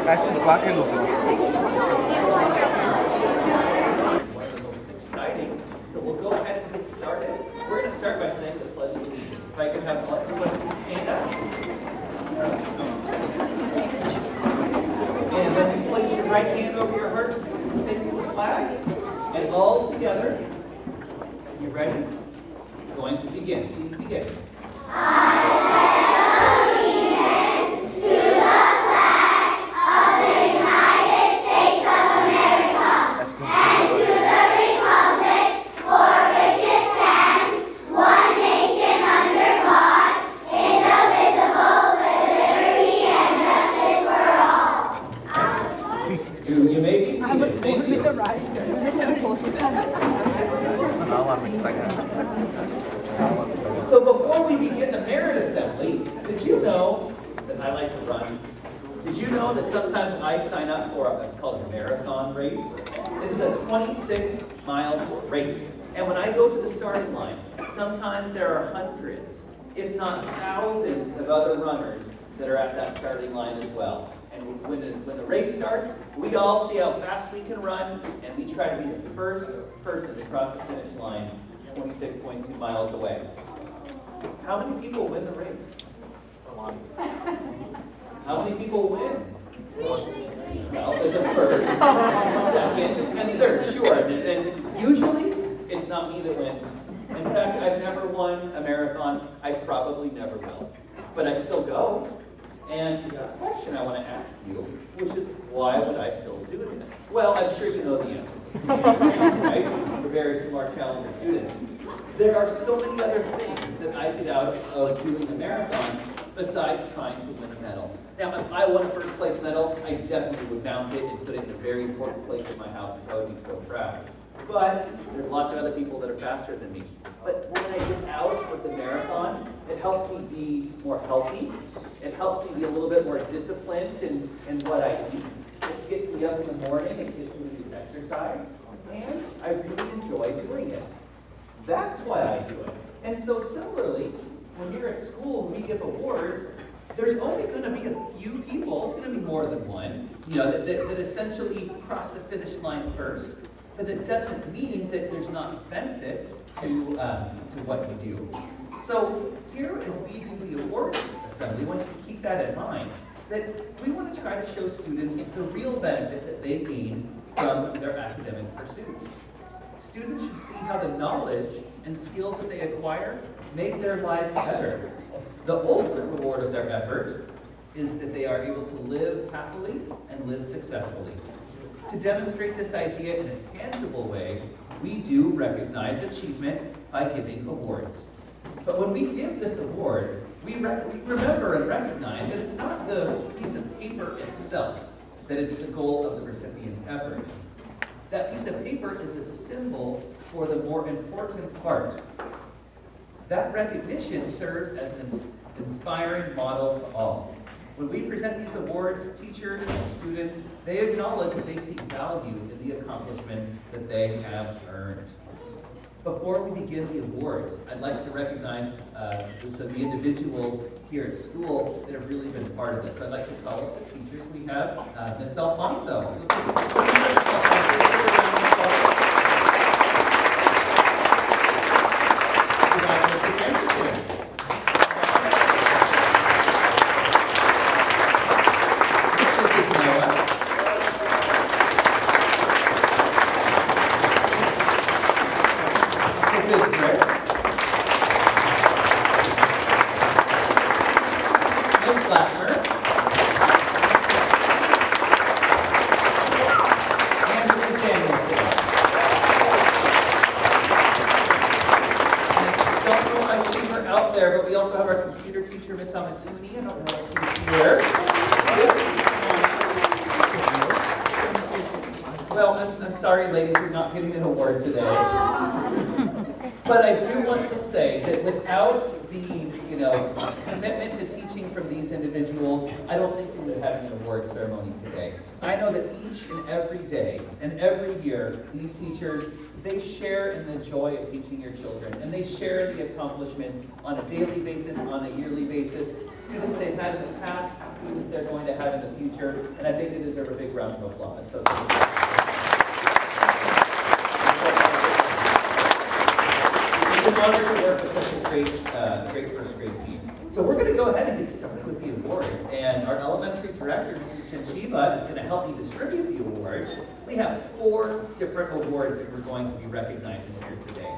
Actually, clock is open. One of the most exciting. So we'll go ahead and get started. We're going to start by saying the Pledge of Allegiance. If I could have everyone stand up. And then you place your right hand over your heart and face the flag. And all together, you ready? Going to begin. Please begin. You may be seated. Thank you. So before we begin the merit assembly, did you know that I like to run? Did you know that sometimes I sign up for what's called a marathon race? This is a 26-mile race. And when I go to the starting line, sometimes there are hundreds, if not thousands of other runners that are at that starting line as well. And when the race starts, we all see how fast we can run, and we try to be the first person to cross the finish line 26.2 miles away. How many people win the race? How many people win? Well, there's a first, second, and third, sure. And usually, it's not me that wins. In fact, I've never won a marathon. I probably never will. But I still go. And the question I want to ask you, which is, why would I still do this? Well, I'm sure you know the answers, right? For very smart, challenger students. There are so many other things that I get out of doing a marathon besides trying to win a medal. Now, if I won a first place medal, I definitely would mount it and put it in a very important place in my house, and I would be so proud. But there's lots of other people that are faster than me. But when I get out with the marathon, it helps me be more healthy. It helps me be a little bit more disciplined in what I eat. It gets me up in the morning, it gets me to exercise, and I really enjoy doing it. That's why I do it. And so similarly, when you're at school and we give awards, there's only going to be a few people, it's going to be more than one, that essentially cross the finish line first. But that doesn't mean that there's not benefit to what you do. So here as we do the award assembly, I want you to keep that in mind, that we want to try to show students the real benefit that they gain from their academic pursuits. Students should see how the knowledge and skills that they acquire make their lives better. The ultimate reward of their effort is that they are able to live happily and live successfully. To demonstrate this idea in a tangible way, we do recognize achievement by giving awards. But when we give this award, we remember and recognize that it's not the piece of paper itself, that it's the goal of the recipient's effort. That piece of paper is a symbol for the more important part. That recognition serves as an inspiring model to all. When we present these awards, teachers and students, they acknowledge that they see value in the accomplishments that they have earned. Before we begin the awards, I'd like to recognize some of the individuals here at school that have really been part of this. I'd like to call up the teachers. We have Ms. Alfonso. Well, I'm sorry, ladies, you're not getting an award today. But I do want to say that without the commitment to teaching from these individuals, I don't think we would have an award ceremony today. I know that each and every day and every year, these teachers, they share in the joy of teaching your children, and they share the accomplishments on a daily basis, on a yearly basis. Students they've had in the past, students they're going to have in the future, and I think they deserve a big round of applause. So it's an honor to work with such a great first grade team. So we're going to go ahead and get started with the awards, and our elementary director, Mrs. Chinchiba, is going to help me distribute the awards. We have 4 different awards that we're going to be recognizing here today.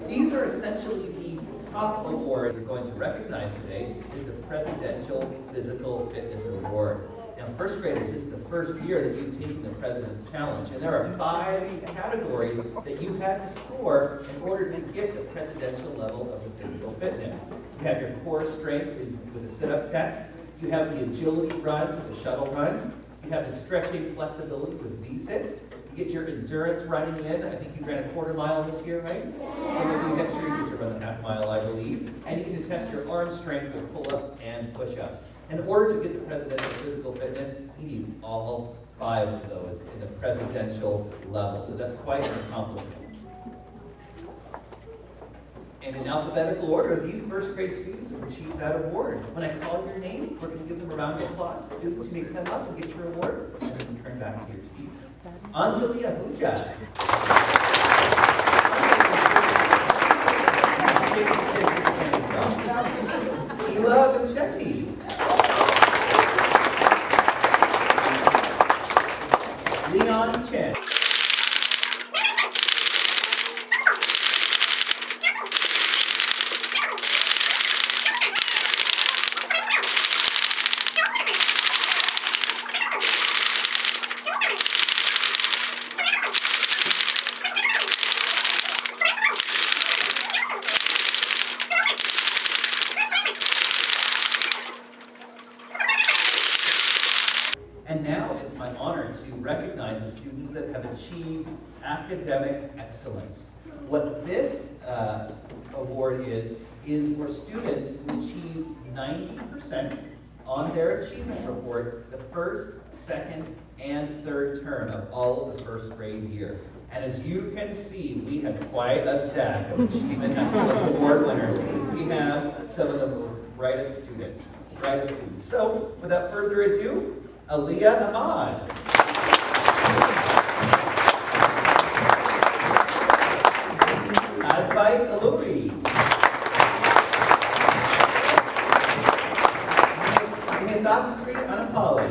These are essentially the top award we're going to recognize today is the Presidential Physical Fitness Award. Now, first graders, this is the first year that you've taken the President's Challenge, and there are 5 categories that you had to score in order to get the presidential level of the physical fitness. You have your core strength with a sit-up test. You have the agility run with a shuttle run. You have the stretching flexibility with V-sit. You get your endurance running in. I think you ran a quarter mile this year, right? Some of you next year you get to run a half mile, I believe. And you get to test your arm strength with pull-ups and push-ups. In order to get the presidential physical fitness, you need all 5 of those in the presidential level. So that's quite an accomplishment. And in alphabetical order, these first grade students have achieved that award. When I call your name, we're going to give them a round of applause. Students, you may come up and get your award, and then you can turn back to your seats. Anjali Ahuja. Ela Vincetti. Leon Chen. And now it's my honor to recognize the students that have achieved academic excellence. What this award is for students who achieved 90% on their achievement report the first, second, and third term of all of the first grade year. And as you can see, we have quite a stack of Achievement Excellence Award winners because we have some of the most brightest students. So, without further ado, Aliyah Ahmad. Advait Aluri. Hidatsri Anapali.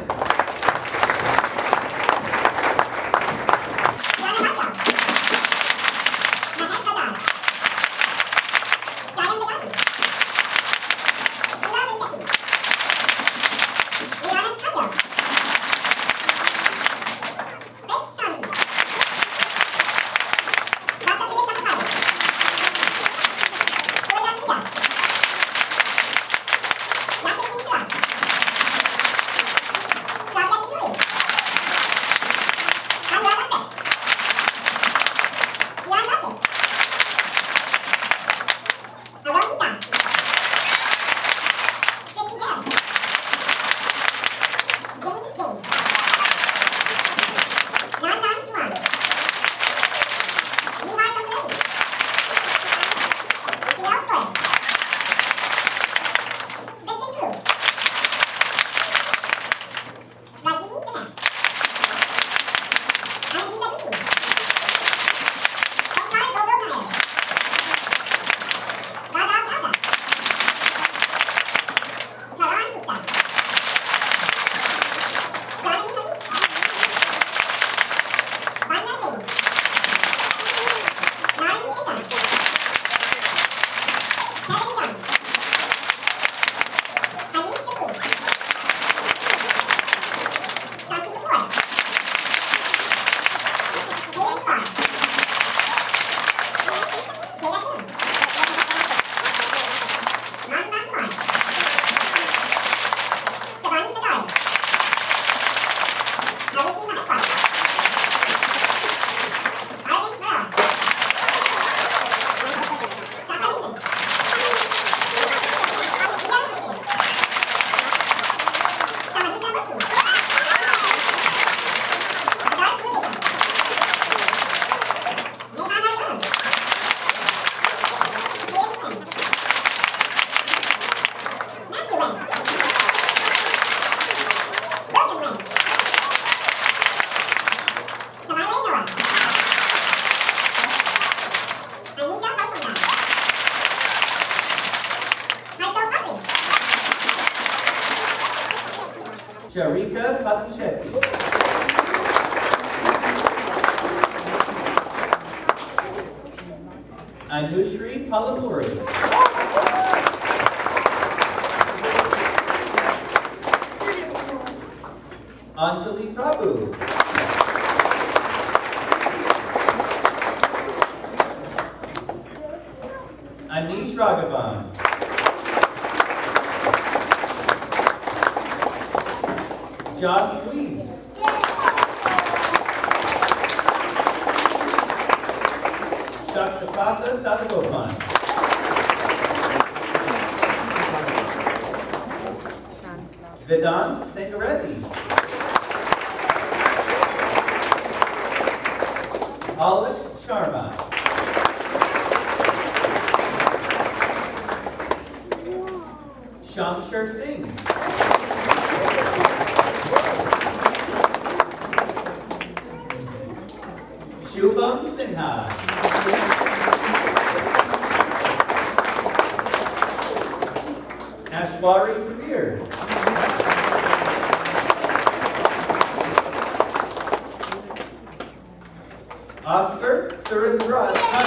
Sharika Kathashetty. Anushri Palamuri. Anjali Prabhu. Anish Raghavan. Josh Reeves. Shaktapatha Sadagopan. Vedant Sangareddy. Alok Sharma. Shamshar Singh. Shubham Sinha. Ashwari Sabir. Oscar Surendra Khan.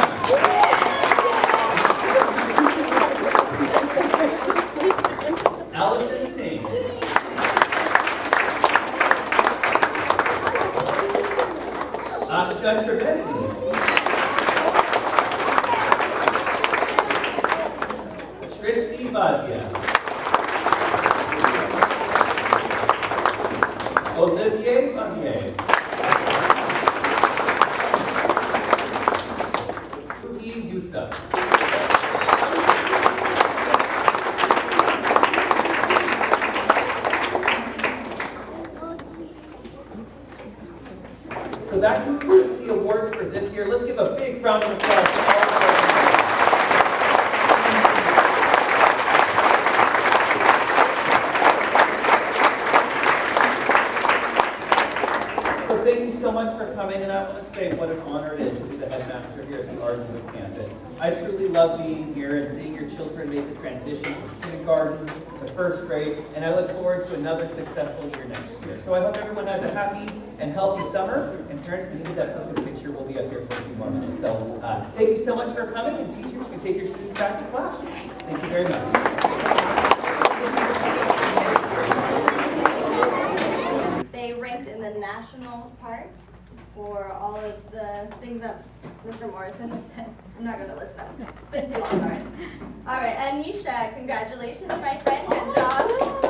Allison Ting. Ashka Trivedi. Shrishti Vadia. Olivier Barnier. Ruhi Yusuf. So that concludes the awards for this year. Let's give a big round of applause to all of our So thank you so much for coming, and I want to say what an honor it is to be the headmaster here at the Ardenwood campus. I truly love being here and seeing your children make the transition from kindergarten to first grade, and I look forward to another successful year next year. So I hope everyone has a happy and healthy summer, and parents, if you need that perfect picture, we'll be up here for a few more minutes. So thank you so much for coming, and teachers, you can take your students back to class. Thank you very much. They ranked in the national parts for all of the things that Mr. Morrison said. I'm not going to list them. It's been too long already. All right, Anisha, congratulations, my friend. Good job.